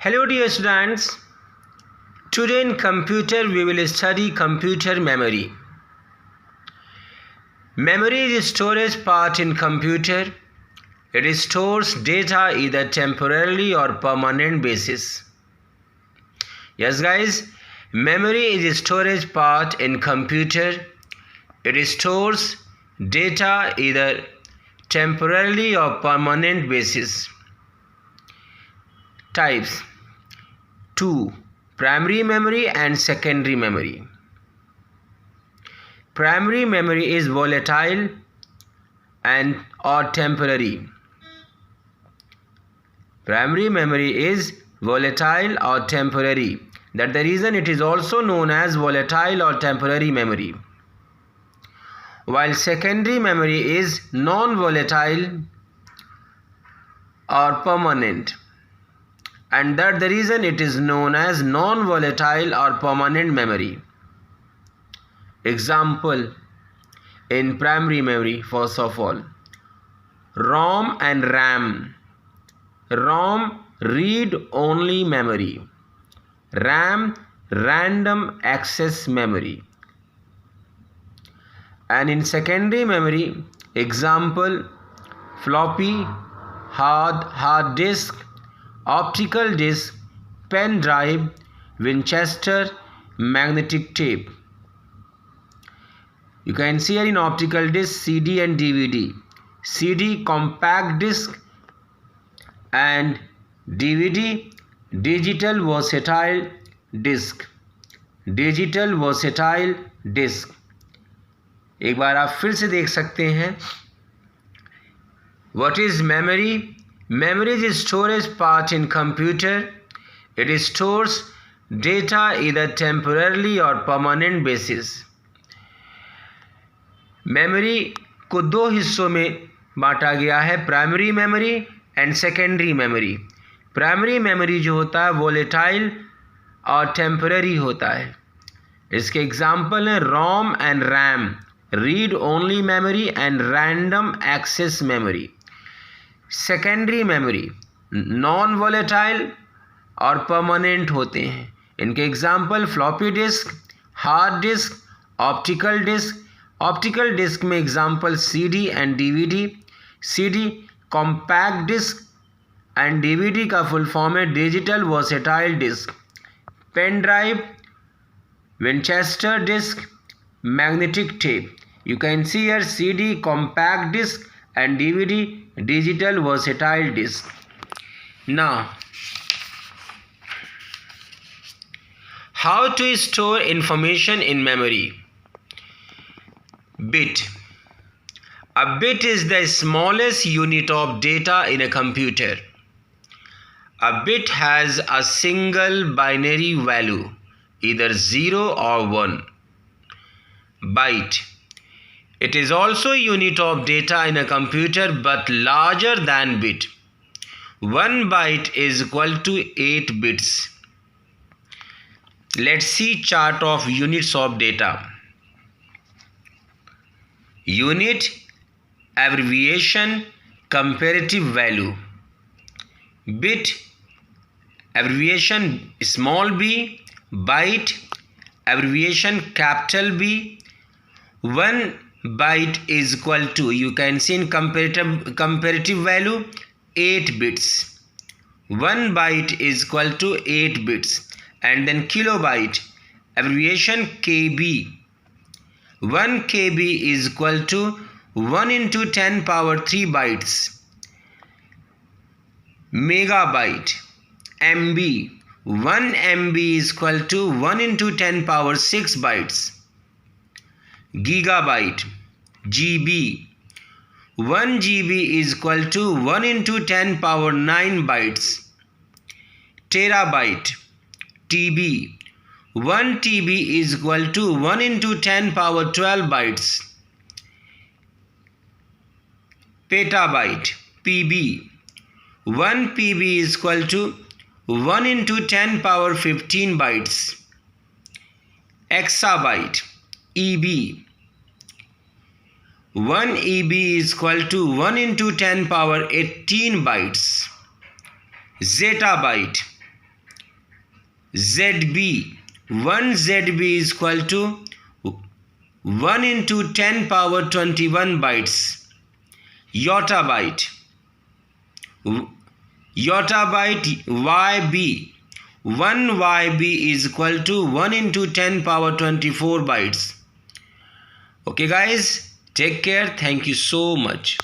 Hello dear students, today in computer we will study computer memory. Memory is a storage part in computer. It stores data either temporarily or permanent basis. Yes guys, memory is a storage part in computer. It stores data either temporarily or permanent basis. Types: 2. Primary memory and secondary memory. Primary memory is volatile and or temporary. Primary memory is volatile or temporary. That's the reason it is also known as volatile or temporary memory. While secondary memory is non-volatile or permanent. And that's the reason it is known as non-volatile or permanent memory. Example in primary memory, first of all, ROM and RAM. ROM, read-only memory. RAM, random access memory. And in secondary memory, example, floppy, hard disk, optical disk, pen drive, Winchester, magnetic tape. You can see here in optical disk, CD and DVD. CD, compact disk, and DVD, digital versatile disk. Digital versatile disk. एक बार आप फिर से देख सकते हैं. What is memory? Memory is a storage part in computer. It stores data either temporarily or permanent basis. Memory को दो हिस्सों में बांटा गया है, primary memory and secondary memory. Primary memory जो होता है वोलेटाइल और टेम्पररी होता है. इसके एग्जाम्पल हैं ROM and RAM, read only memory and random access memory. Secondary memory non volatile और परमानेंट होते हैं. इनके example floppy disk, hard disk, optical disk. Optical disk में example CD and DVD. CD compact disk and DVD का full form है digital versatile disk. Pen drive, Winchester disk, magnetic tape. You can see here CD, compact disc, and DVD, digital versatile disc. Now, how to store information in memory? Bit. A bit is the smallest unit of data in a computer. A bit has a single binary value, either 0 or 1. Byte. It is also a unit of data in a computer but larger than bit. 1 byte is equal to 8 bits. Let's see chart of units of data. Unit, abbreviation, comparative value. Bit, abbreviation small b, byte, abbreviation capital B. 1 byte is equal to, you can see in comparative value, 8 bits. 1 byte is equal to 8 bits. And then kilobyte, abbreviation KB. 1 KB is equal to 1 into 10 power 3 bytes. Megabyte, MB. 1 MB is equal to 1 into 10 power 6 bytes. Gigabyte, GB. 1 GB is equal to 1 into 10 power 9 bytes. Terabyte, TB. 1 TB is equal to 1 into 10 power 12 bytes. Petabyte, PB. 1 PB is equal to 1 into 10 power 15 bytes. Exabyte, EB. 1 EB is equal to 1 into 10 power 18 bytes. Zettabyte, ZB. 1 ZB is equal to 1 into 10 power 21 bytes. Yottabyte. Yottabyte YB. 1 YB is equal to 1 into 10 power 24 bytes. Okay guys, take care. Thank you so much.